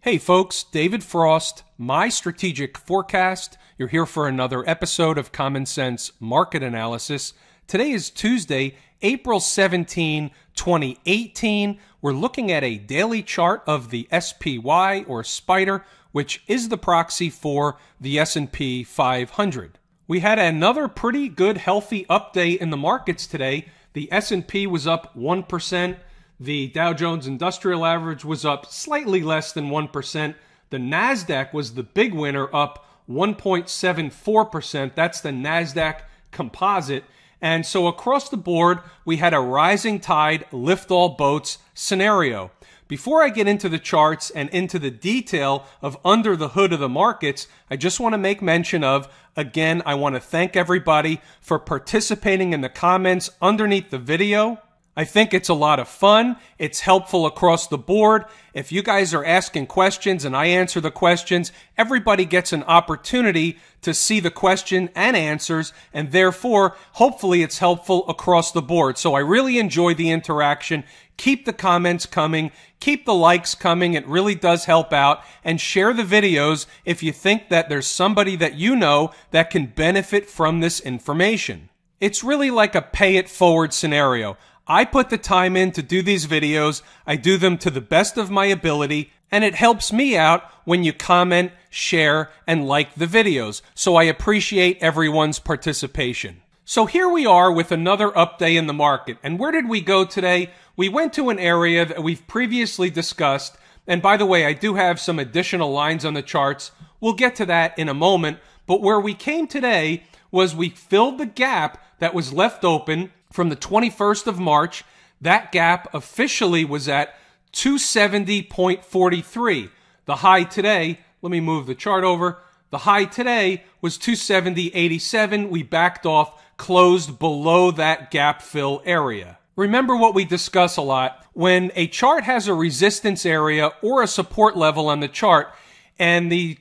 Hey folks, David Frost, My Strategic Forecast. You're here for another episode of Common Sense Market Analysis. Today is Tuesday, April 17, 2018. We're looking at a daily chart of the SPY or SPDR, which is the proxy for the S&P 500. We had another pretty good, healthy update in the markets today. The S&P was up 1%. The Dow Jones Industrial Average was up slightly less than 1%. The NASDAQ was the big winner, up 1.74%. That's the NASDAQ Composite. And so across the board, we had a rising tide, lift all boats scenario. Before I get into the charts and into the detail of under the hood of the markets, I just want to make mention of, again, I want to thank everybody for participating in the comments underneath the video. I think it's a lot of fun. It's helpful across the board. If you guys are asking questions and I answer the questions, everybody gets an opportunity to see the question and answers, and therefore, hopefully it's helpful across the board. So I really enjoy the interaction. Keep the comments coming. Keep the likes coming. It really does help out. And share the videos if you think that there's somebody that you know that can benefit from this information. It's really like a pay it forward scenario. I put the time in to do these videos. I do them to the best of my ability, and it helps me out when you comment, share, and like the videos. So I appreciate everyone's participation. So here we are with another update in the market. And where did we go today? We went to an area that we've previously discussed. And by the way, I do have some additional lines on the charts. We'll get to that in a moment. But where we came today was we filled the gap that was left open from the 21st of March. That gap officially was at 270.43. The high today, let me move the chart over. The high today was 270.87. We backed off, closed below that gap fill area. Remember what we discuss a lot. When a chart has a resistance area or a support level on the chart, and the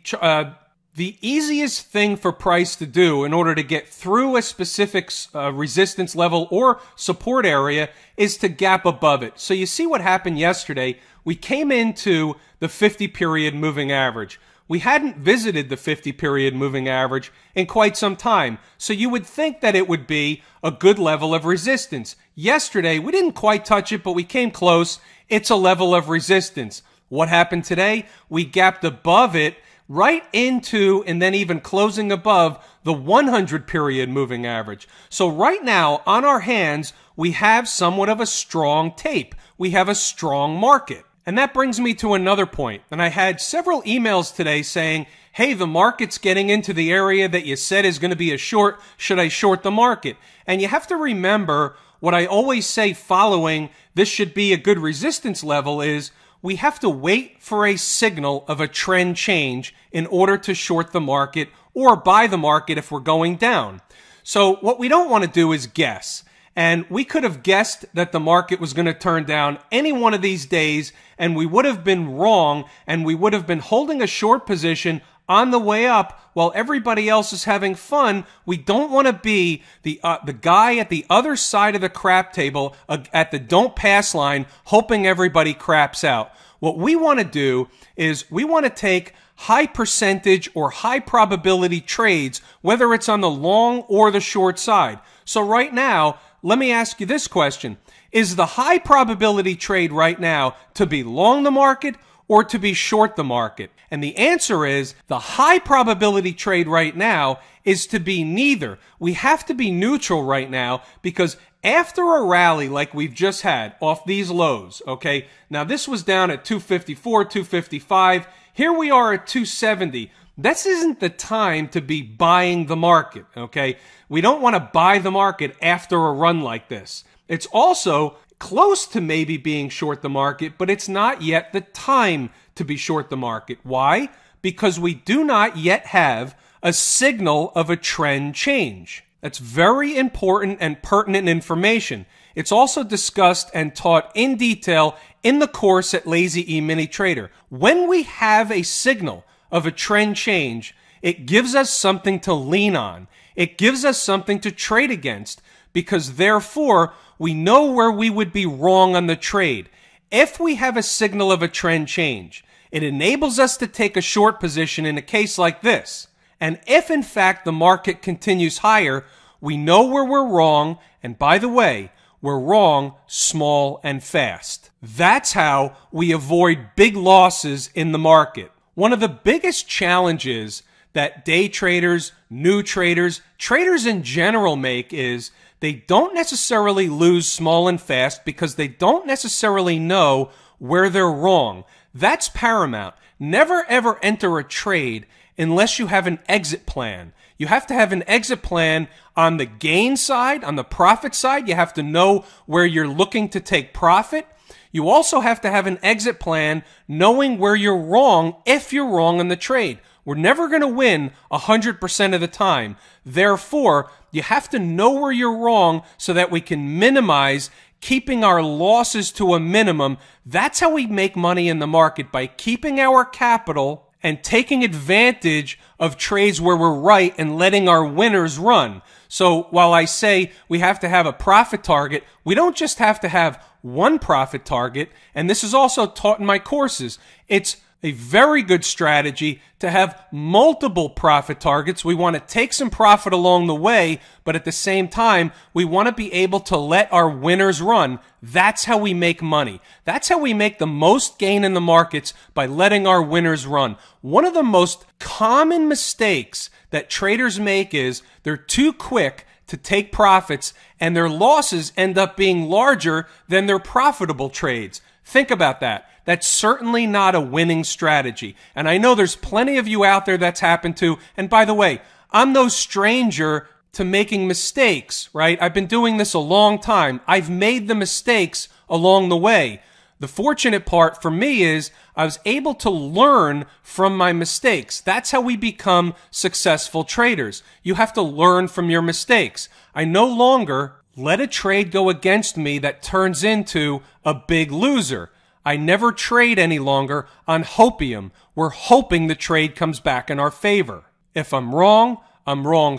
easiest thing for price to do in order to get through a specific resistance level or support area is to gap above it. So you see what happened yesterday. We came into the 50-period moving average. We hadn't visited the 50-period moving average in quite some time. So you would think that it would be a good level of resistance. Yesterday, we didn't quite touch it, but we came close. It's a level of resistance. What happened today? We gapped above it, right into and then even closing above the 100-period moving average. So right now, on our hands, we have somewhat of a strong tape. We have a strong market. And that brings me to another point. And I had several emails today saying, hey, the market's getting into the area that you said is going to be a short. Should I short the market? And you have to remember what I always say following this should be a good resistance level is we have to wait for a signal of a trend change in order to short the market or buy the market if we're going down. So what we don't want to do is guess. And we could have guessed that the market was going to turn down any one of these days, and we would have been wrong, and we would have been holding a short position on the way up while everybody else is having fun. We don't want to be the guy at the other side of the crap table at the don't pass line hoping everybody craps out. What we want to do is we want to take high percentage or high probability trades, whether it's on the long or the short side. So right now, let me ask you this question. Is the high probability trade right now to be long the market or to be short the market? And the answer is the high probability trade right now is to be neither. We have to be neutral right now because after a rally like we've just had off these lows, okay, now this was down at 254, 255. Here we are at 270. This isn't the time to be buying the market, okay? We don't want to buy the market after a run like this. It's also close to maybe being short the market, but it's not yet the time to be short the market. Why? Because we do not yet have a signal of a trend change. That's very important and pertinent information. It's also discussed and taught in detail in the course at Lazy E Mini Trader. When we have a signal of a trend change, it gives us something to lean on. It gives us something to trade against because therefore we know where we would be wrong on the trade. If we have a signal of a trend change, It enables us to take a short position in a case like this. And if in fact the market continues higher, we know where we're wrong, and by the way, we're wrong small and fast. That's how we avoid big losses in the market. One of the biggest challenges that day traders, new traders, traders in general make is they don't necessarily lose small and fast because they don't necessarily know where they're wrong. That's paramount. Never ever enter a trade unless you have an exit plan. You have to have an exit plan on the gain side, on the profit side. You have to know where you're looking to take profit. You also have to have an exit plan knowing where you're wrong if you're wrong on the trade. We're never going to win 100% of the time. Therefore, you have to know where you're wrong so that we can minimize keeping our losses to a minimum. That's how we make money in the market, by keeping our capital and taking advantage of trades where we're right and letting our winners run. So while I say we have to have a profit target, we don't just have to have one profit target. And this is also taught in my courses. It's a very good strategy to have multiple profit targets. We want to take some profit along the way, but at the same time, we want to be able to let our winners run. That's how we make money. That's how we make the most gain in the markets, by letting our winners run. One of the most common mistakes that traders make is they're too quick to take profits, and their losses end up being larger than their profitable trades. Think about that. That's certainly not a winning strategy. And I know there's plenty of you out there that's happened to. And by the way, I'm no stranger to making mistakes, right? I've been doing this a long time. I've made the mistakes along the way. The fortunate part for me is I was able to learn from my mistakes. That's how we become successful traders. You have to learn from your mistakes. I no longer let a trade go against me that turns into a big loser. I never trade any longer on hopium. We're hoping the trade comes back in our favor. If I'm wrong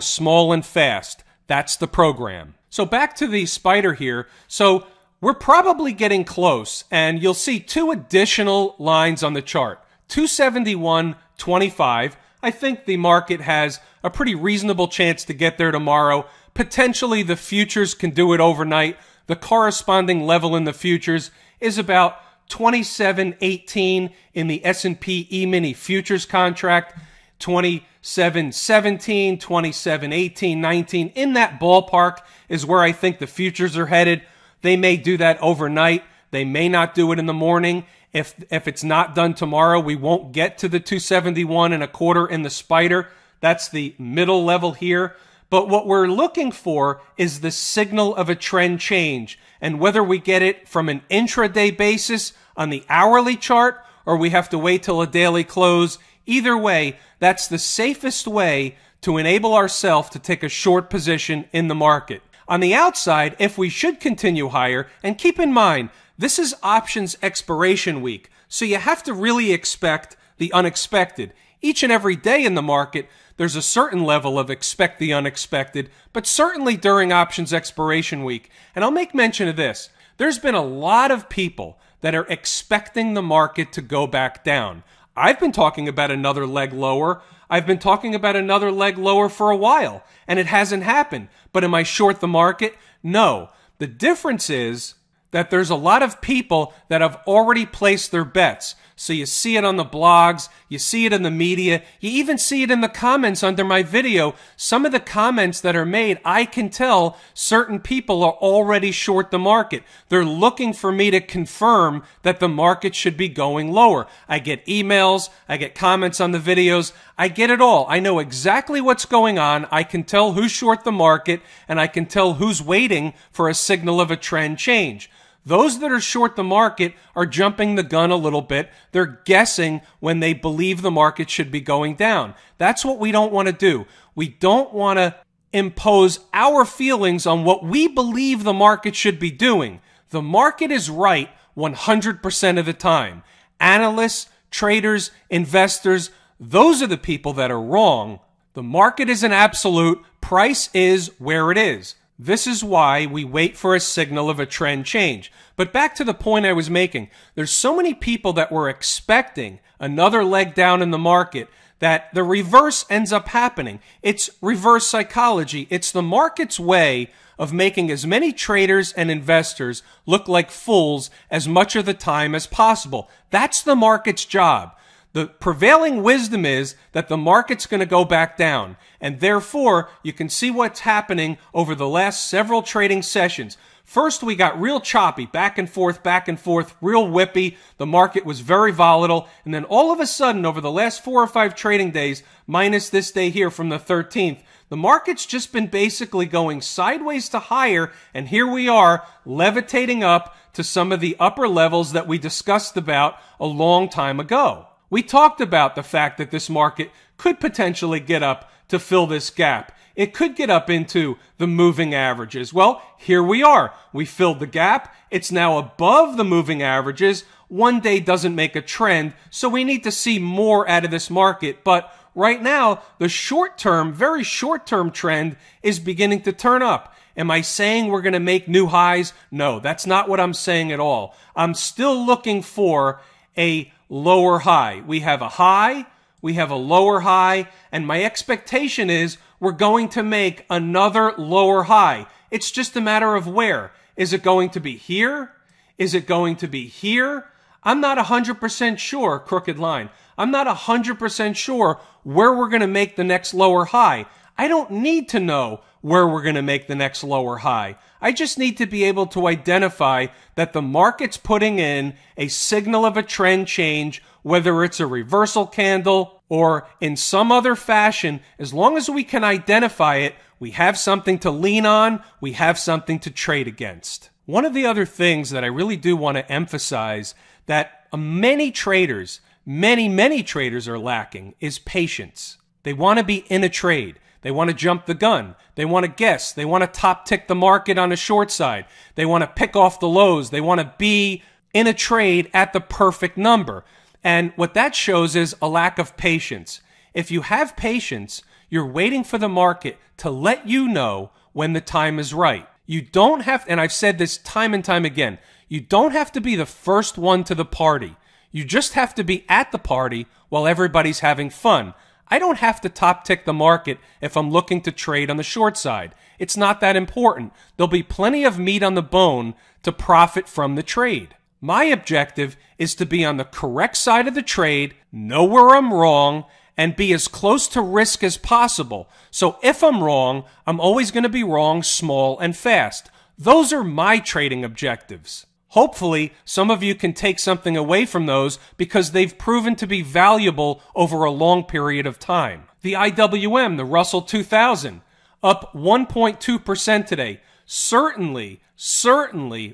small and fast. That's the program. So back to the spider here. So we're probably getting close, and you'll see two additional lines on the chart. 271.25. I think the market has a pretty reasonable chance to get there tomorrow. Potentially the futures can do it overnight. The corresponding level in the futures is about 27.18 in the S&P E-mini futures contract, 27.17, 27.18, 19. In that ballpark is where I think the futures are headed. They may do that overnight. They may not do it in the morning. If it's not done tomorrow, we won't get to the 271.25 in the spider. That's the middle level here. But what we're looking for is the signal of a trend change. And whether we get it from an intraday basis on the hourly chart, or we have to wait till a daily close, either way, that's the safest way to enable ourselves to take a short position in the market. On the outside, if we should continue higher, and keep in mind, this is options expiration week, so you have to really expect the unexpected. Each and every day in the market, there's a certain level of expect the unexpected, but certainly during options expiration week. And I'll make mention of this. There's been a lot of people that are expecting the market to go back down. I've been talking about another leg lower. I've been talking about another leg lower for a while, and it hasn't happened. But am I short the market? No. The difference is that there's a lot of people that have already placed their bets. So you see it on the blogs, you see it in the media, you even see it in the comments under my video. Some of the comments that are made, I can tell certain people are already short the market. They're looking for me to confirm that the market should be going lower. I get emails, I get comments on the videos, I get it all. I know exactly what's going on. I can tell who's short the market, and I can tell who's waiting for a signal of a trend change. Those that are short the market are jumping the gun a little bit. They're guessing when they believe the market should be going down. That's what we don't want to do. We don't want to impose our feelings on what we believe the market should be doing. The market is right 100% of the time. Analysts, traders, investors, those are the people that are wrong. The market is an absolute. Price is where it is. This is why we wait for a signal of a trend change. But back to the point I was making, there's so many people that were expecting another leg down in the market that the reverse ends up happening. It's reverse psychology. It's the market's way of making as many traders and investors look like fools as much of the time as possible. That's the market's job. The prevailing wisdom is that the market's going to go back down, and therefore you can see what's happening over the last several trading sessions. First, we got real choppy, back and forth, real whippy. The market was very volatile, and then all of a sudden, over the last 4 or 5 trading days, minus this day here from the 13th, the market's just been basically going sideways to higher, and here we are levitating up to some of the upper levels that we discussed about a long time ago. We talked about the fact that this market could potentially get up to fill this gap. It could get up into the moving averages. Well, here we are. We filled the gap. It's now above the moving averages. One day doesn't make a trend, so we need to see more out of this market. But right now, the short-term, very short-term trend is beginning to turn up. Am I saying we're going to make new highs? No, that's not what I'm saying at all. I'm still looking for a lower high. We have a high, we have a lower high, and my expectation is we're going to make another lower high. It's just a matter of where. Is it going to be here? Is it going to be here? I'm not 100% sure, crooked line. I'm not 100% sure where we're going to make the next lower high. I don't need to know where we're going to make the next lower high. I just need to be able to identify that the market's putting in a signal of a trend change, whether it's a reversal candle or in some other fashion. As long as we can identify it, we have something to lean on, we have something to trade against. One of the other things that I really do want to emphasize that many traders, many traders are lacking is patience. They want to be in a trade. They want to jump the gun. They want to guess. They want to top tick the market on the short side. They want to pick off the lows. They want to be in a trade at the perfect number. And what that shows is a lack of patience. If you have patience, you're waiting for the market to let you know when the time is right. You don't have, and I've said this time and time again, you don't have to be the first one to the party. You just have to be at the party while everybody's having fun. I don't have to top tick the market if I'm looking to trade on the short side. It's not that important. There'll be plenty of meat on the bone to profit from the trade. My objective is to be on the correct side of the trade, know where I'm wrong, and be as close to risk as possible. So if I'm wrong, I'm always going to be wrong small and fast. Those are my trading objectives. Hopefully, some of you can take something away from those because they've proven to be valuable over a long period of time. The IWM, the Russell 2000, up 1.2% today. Certainly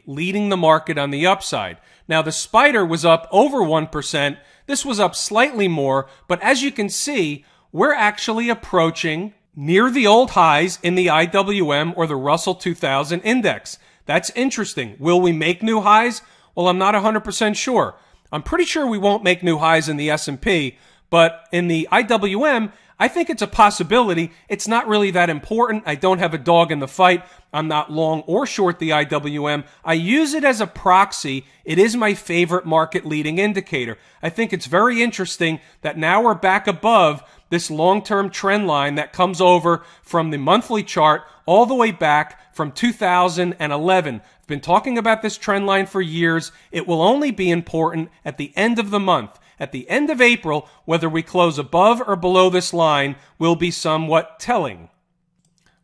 leading the market on the upside. Now, the Spider was up over 1%. This was up slightly more, but as you can see, we're actually approaching near the old highs in the IWM or the Russell 2000 index. That's interesting. Will we make new highs? Well, I'm not 100% sure. I'm pretty sure we won't make new highs in the S&P, but in the IWM, I think it's a possibility. It's not really that important. I don't have a dog in the fight. I'm not long or short the IWM. I use it as a proxy. It is my favorite market leading indicator. I think it's very interesting that now we're back above this long-term trend line that comes over from the monthly chart all the way back from 2011. I've been talking about this trend line for years. It will only be important at the end of the month. At the end of April, whether we close above or below this line will be somewhat telling.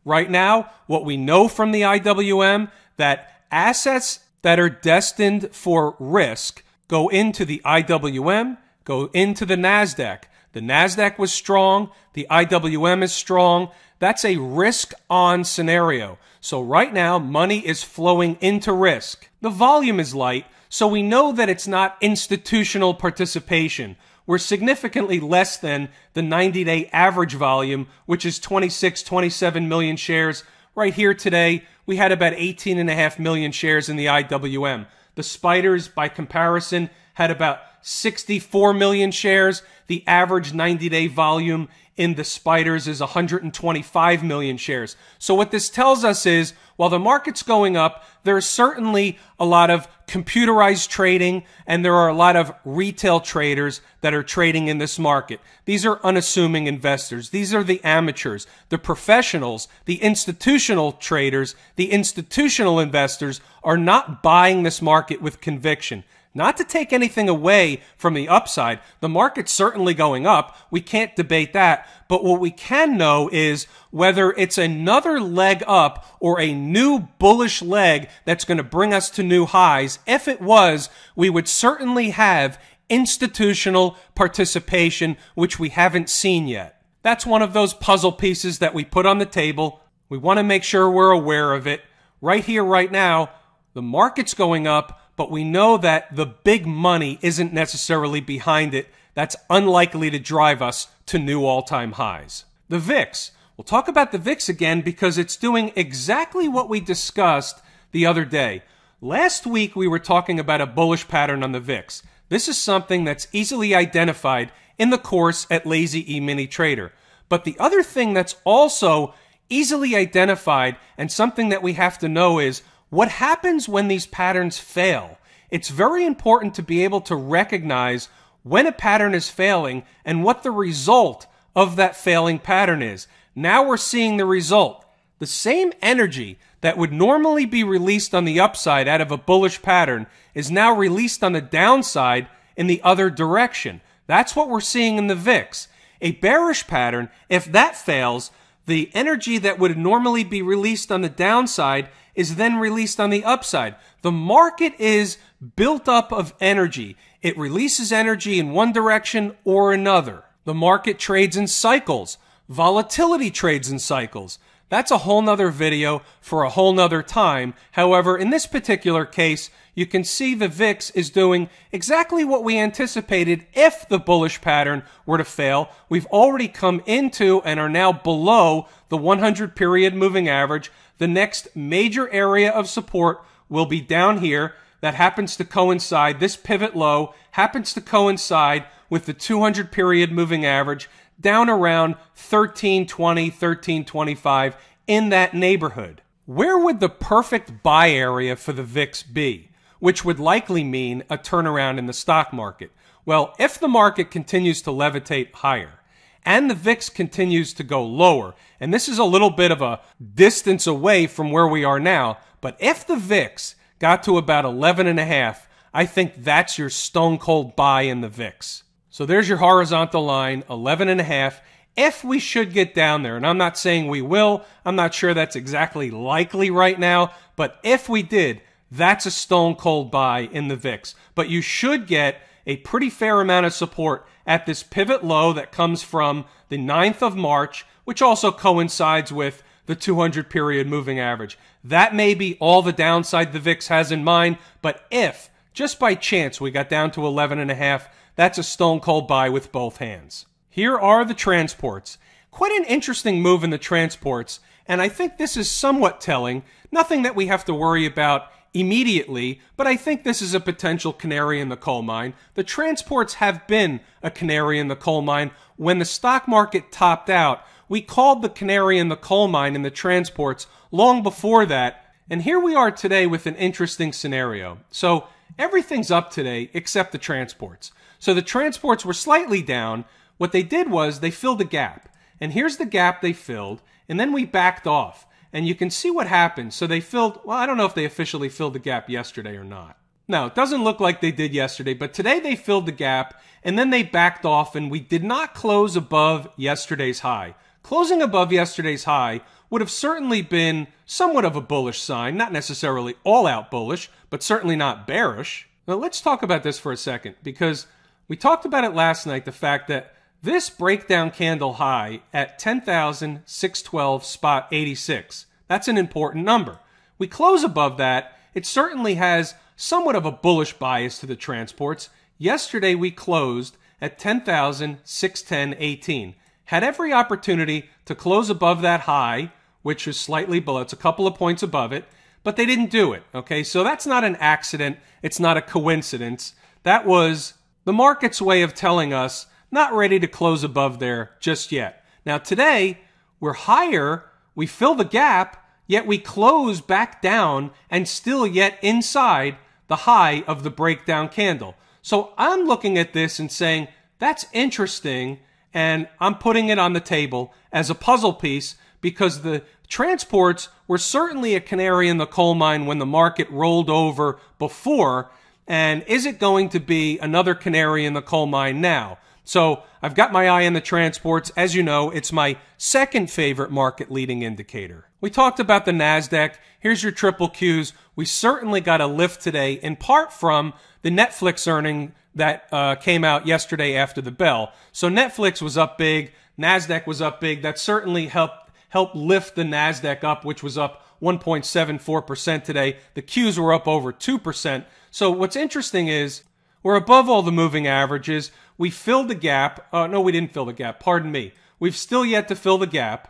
Right now, what we know from the IWM, that assets that are destined for risk go into the IWM, go into the NASDAQ. The NASDAQ was strong. The IWM is strong. That's a risk-on scenario. So right now, money is flowing into risk. The volume is light, so we know that it's not institutional participation. We're significantly less than the 90-day average volume, which is 26, 27 million shares. Right here today, we had about 18.5 million shares in the IWM. The Spiders, by comparison, had about 64 million shares. The average 90-day volume in the Spiders is 125 million shares. So what this tells us is, While the market's going up, there's certainly a lot of computerized trading, and there are a lot of retail traders that are trading in this market. These are unassuming investors. These are the amateurs, the professionals, the institutional traders, the institutional investors are not buying this market with conviction. Not to take anything away from the upside. The market's certainly going up. We can't debate that. But what we can know is whether it's another leg up or a new bullish leg that's going to bring us to new highs. If it was, we would certainly have institutional participation, which we haven't seen yet. That's one of those puzzle pieces that we put on the table. We want to make sure we're aware of it. Right here, right now, the market's going up. But we know that the big money isn't necessarily behind it. That's unlikely to drive us to new all-time highs. The VIX. We'll talk about the VIX again because it's doing exactly what we discussed the other day. Last week, we were talking about a bullish pattern on the VIX. This is something that's easily identified in the course at Lazy E-mini Trader. But the other thing that's also easily identified and something that we have to know is what happens when these patterns fail? It's very important to be able to recognize when a pattern is failing and what the result of that failing pattern is. Now we're seeing the result. The same energy that would normally be released on the upside out of a bullish pattern is now released on the downside in the other direction. That's what we're seeing in the VIX. A bearish pattern, if that fails, the energy that would normally be released on the downside is then released on the upside. The market is built up of energy. It releases energy in one direction or another. The market trades in cycles. Volatility trades in cycles. That's a whole nother video for a whole nother time. However, in this particular case, you can see the VIX is doing exactly what we anticipated if the bullish pattern were to fail. We've already come into and are now below the 100 period moving average. The next major area of support will be down here. That happens to coincide, this pivot low happens to coincide with the 200 period moving average down around 1320, 1325 in that neighborhood. Where would the perfect buy area for the VIX be? Which would likely mean a turnaround in the stock market. Well, if the market continues to levitate higher and the VIX continues to go lower, and this is a little bit of a distance away from where we are now, but if the VIX got to about 11.5, I think that's your stone cold buy in the VIX. So there's your horizontal line, 11.5. If we should get down there, and I'm not saying we will, I'm not sure that's exactly likely right now, but if we did, that's a stone cold buy in the VIX. But you should get a pretty fair amount of support at this pivot low that comes from the 9th of March, which also coincides with the 200 period moving average. That may be all the downside the VIX has in mind, but if, just by chance, we got down to 11.5, that's a stone cold buy with both hands. Here are the transports. Quite an interesting move in the transports, and I think this is somewhat telling. Nothing that we have to worry about immediately, but I think this is a potential canary in the coal mine. The transports have been a canary in the coal mine. When the stock market topped out, we called the canary in the coal mine in the transports long before that, and here we are today with an interesting scenario. So everything's up today except the transports. So the transports were slightly down. What they did was they filled a gap, and here's the gap they filled, and then we backed off. And you can see what happened. So they filled, well, I don't know if they officially filled the gap yesterday or not. No, it doesn't look like they did yesterday, but today they filled the gap, and then they backed off, and we did not close above yesterday's high. Closing above yesterday's high would have certainly been somewhat of a bullish sign, not necessarily all-out bullish, but certainly not bearish. Now let's talk about this for a second, because we talked about it last night, the fact that this breakdown candle high at 10,612 spot 86. That's an important number. We close above that. It certainly has somewhat of a bullish bias to the transports. Yesterday we closed at 10,610.18. Had every opportunity to close above that high, which is slightly below. It's a couple of points above it, but they didn't do it. Okay, so that's not an accident. It's not a coincidence. That was the market's way of telling us not ready to close above there just yet. Now today, we're higher, we fill the gap, yet we close back down and still yet inside the high of the breakdown candle. So I'm looking at this and saying, that's interesting, and I'm putting it on the table as a puzzle piece because the transports were certainly a canary in the coal mine when the market rolled over before, and is it going to be another canary in the coal mine now? So I've got my eye on the transports. As you know, it's my second favorite market leading indicator. We talked about the NASDAQ. Here's your triple Qs. We certainly got a lift today, in part from the Netflix earning that came out yesterday after the bell. So Netflix was up big. NASDAQ was up big. That certainly helped lift the NASDAQ up, which was up 1.74% today. The Qs were up over 2%. So what's interesting is we're above all the moving averages. We filled the gap. No, we didn't fill the gap. Pardon me. We've still yet to fill the gap.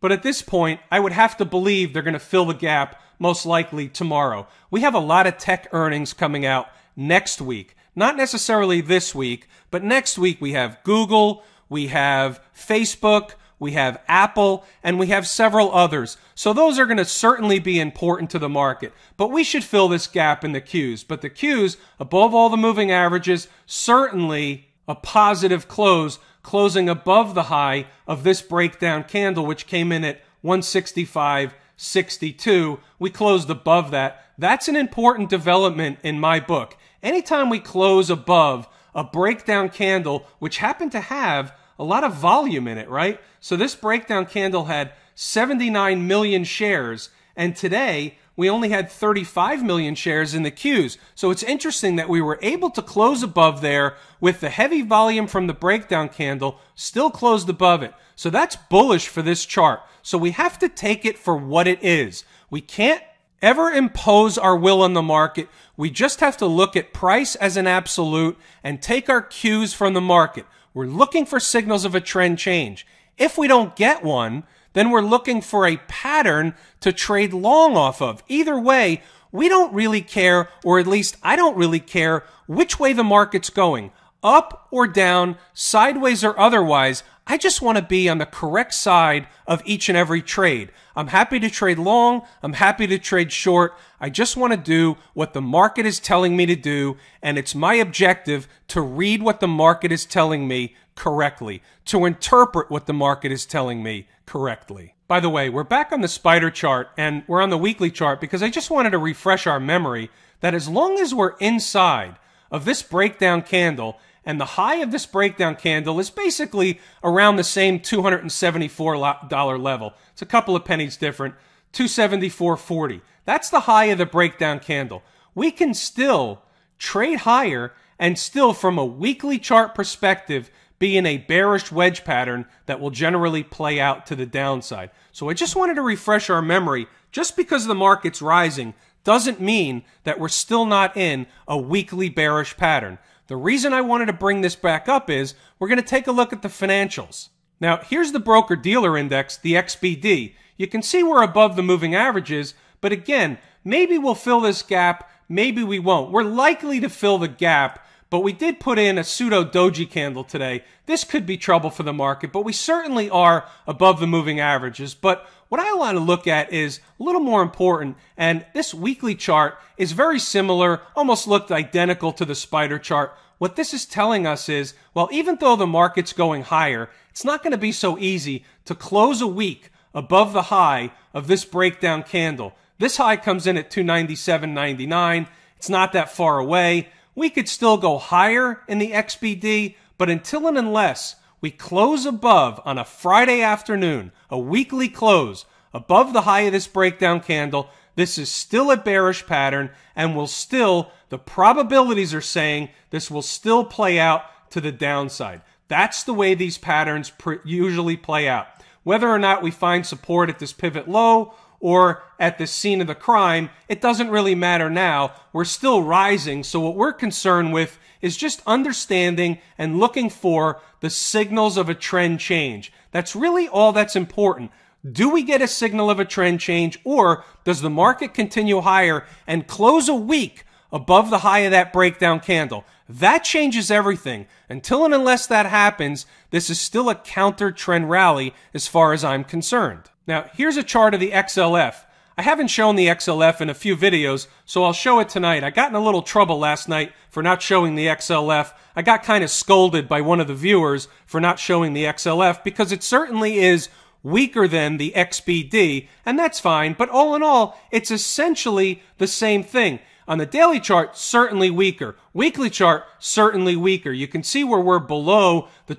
But at this point, I would have to believe they're going to fill the gap most likely tomorrow. We have a lot of tech earnings coming out next week. Not necessarily this week, but next week we have Google, we have Facebook, we have Apple, and we have several others. So those are going to certainly be important to the market. But we should fill this gap in the Qs. But the Qs, above all the moving averages, certainly a positive close, closing above the high of this breakdown candle, which came in at 165.62. We closed above that. That's an important development in my book. Anytime we close above a breakdown candle, which happened to have a lot of volume in it, right? So this breakdown candle had 79 million shares, and today we only had 35 million shares in the Qs. So it's interesting that we were able to close above there with the heavy volume from the breakdown candle, still closed above it. So that's bullish for this chart. So we have to take it for what it is. We can't ever impose our will on the market. We just have to look at price as an absolute and take our cues from the market. We're looking for signals of a trend change. If we don't get one, then we're looking for a pattern to trade long off of. Either way, we don't really care, or at least I don't really care, which way the market's going. Up or down, sideways or otherwise. I just want to be on the correct side of each and every trade. I'm happy to trade long. I'm happy to trade short. I just want to do what the market is telling me to do, and it's my objective to read what the market is telling me correctly, to interpret what the market is telling me correctly. By the way, we're back on the spider chart, and we're on the weekly chart because I just wanted to refresh our memory that as long as we're inside of this breakdown candle, and the high of this breakdown candle is basically around the same $274 level. It's a couple of pennies different, $274.40. That's the high of the breakdown candle. We can still trade higher and still, from a weekly chart perspective, be in a bearish wedge pattern that will generally play out to the downside. So I just wanted to refresh our memory. Just because the market's rising doesn't mean that we're still not in a weekly bearish pattern. The reason I wanted to bring this back up is we're going to take a look at the financials. Now, here's the broker-dealer index, the XBD. You can see we're above the moving averages, but again, maybe we'll fill this gap, maybe we won't. We're likely to fill the gap, but we did put in a pseudo doji candle today. This could be trouble for the market, but we certainly are above the moving averages. But what I want to look at is a little more important, and this weekly chart is very similar, almost looked identical to the spider chart. What this is telling us is, well, even though the market's going higher, it's not going to be so easy to close a week above the high of this breakdown candle. This high comes in at 297.99. It's not that far away. We could still go higher in the XBD, but until and unless we close above on a Friday afternoon, a weekly close, above the high of this breakdown candle, this is still a bearish pattern and the probabilities are saying this will still play out to the downside. That's the way these patterns usually play out. Whether or not we find support at this pivot low or at the scene of the crime, it doesn't really matter now. We're still rising, so what we're concerned with is just understanding and looking for the signals of a trend change. That's really all that's important. Do we get a signal of a trend change, or does the market continue higher and close a week above the high of that breakdown candle? That changes everything. Until and unless that happens, this is still a counter trend rally as far as I'm concerned. Now, here's a chart of the XLF. I haven't shown the XLF in a few videos, so I'll show it tonight. I got in a little trouble last night for not showing the XLF. I got kind of scolded by one of the viewers for not showing the XLF because it certainly is weaker than the XBD, and that's fine, but all in all, it's essentially the same thing. On the daily chart, certainly weaker. Weekly chart, certainly weaker. You can see where we're below the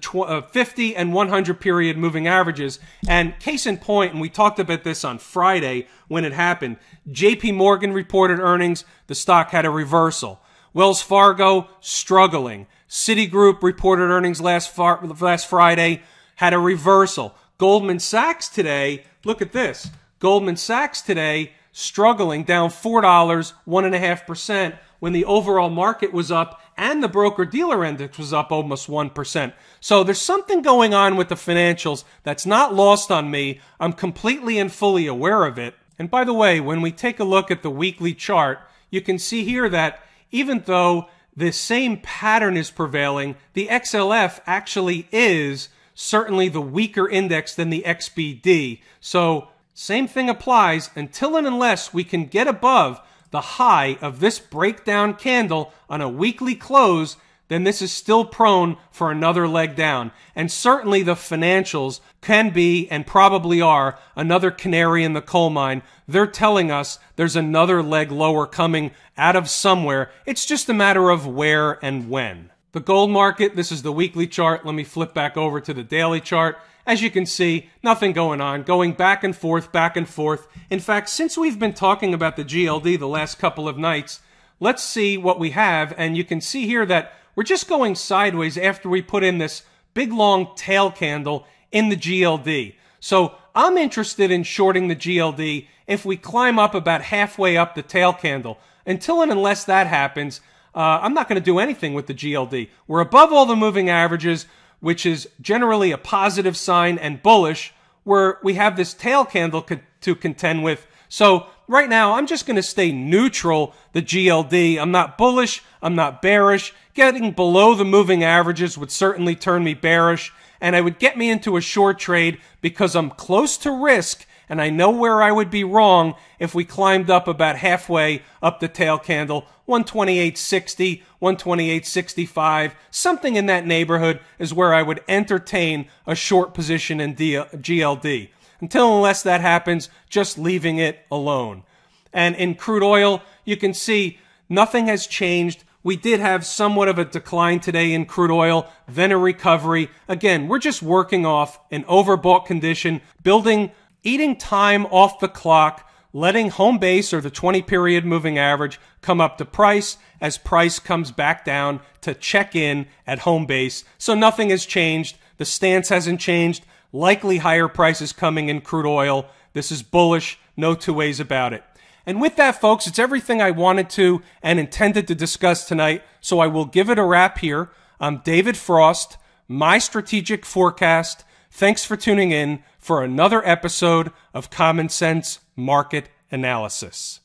50 and 100 period moving averages. And case in point, and we talked about this on Friday when it happened, JP Morgan reported earnings, the stock had a reversal. Wells Fargo, struggling. Citigroup reported earnings last Friday, had a reversal. Goldman Sachs today, look at this. Goldman Sachs today, struggling, down $4, 1.5%, when the overall market was up and the broker-dealer index was up almost 1%. So there's something going on with the financials that's not lost on me. I'm completely and fully aware of it. And by the way, when we take a look at the weekly chart, you can see here that even though the same pattern is prevailing, the XLF actually is certainly the weaker index than the XBD. So same thing applies until and unless we can get above the high of this breakdown candle on a weekly close, then this is still prone for another leg down. And certainly the financials can be and probably are another canary in the coal mine. They're telling us there's another leg lower coming out of somewhere. It's just a matter of where and when. The gold market, this is the weekly chart. Let me flip back over to the daily chart. As you can see, nothing going on, going back and forth, back and forth. In fact, since we've been talking about the GLD the last couple of nights, let's see what we have. And you can see here that we're just going sideways after we put in this big long tail candle in the GLD. So I'm interested in shorting the GLD if we climb up about halfway up the tail candle. Until and unless that happens, I'm not going to do anything with the GLD. We're above all the moving averages, which is generally a positive sign and bullish, where we have this tail candle to contend with. So right now, I'm just going to stay neutral, the GLD. I'm not bullish. I'm not bearish. Getting below the moving averages would certainly turn me bearish, and it would get me into a short trade because I'm close to risk, and I know where I would be wrong if we climbed up about halfway up the tail candle. 128.60, 128.65, something in that neighborhood is where I would entertain a short position in GLD. Until unless that happens, just leaving it alone. And in crude oil, you can see nothing has changed. We did have somewhat of a decline today in crude oil, then a recovery. Again, we're just working off an overbought condition, eating time off the clock, letting home base or the 20-period moving average come up to price as price comes back down to check in at home base. So nothing has changed. The stance hasn't changed. Likely higher prices coming in crude oil. This is bullish. No two ways about it. And with that, folks, it's everything I wanted to and intended to discuss tonight. So I will give it a wrap here. I'm David Frost, my strategic forecast. Thanks for tuning in for another episode of Common Sense Market Analysis.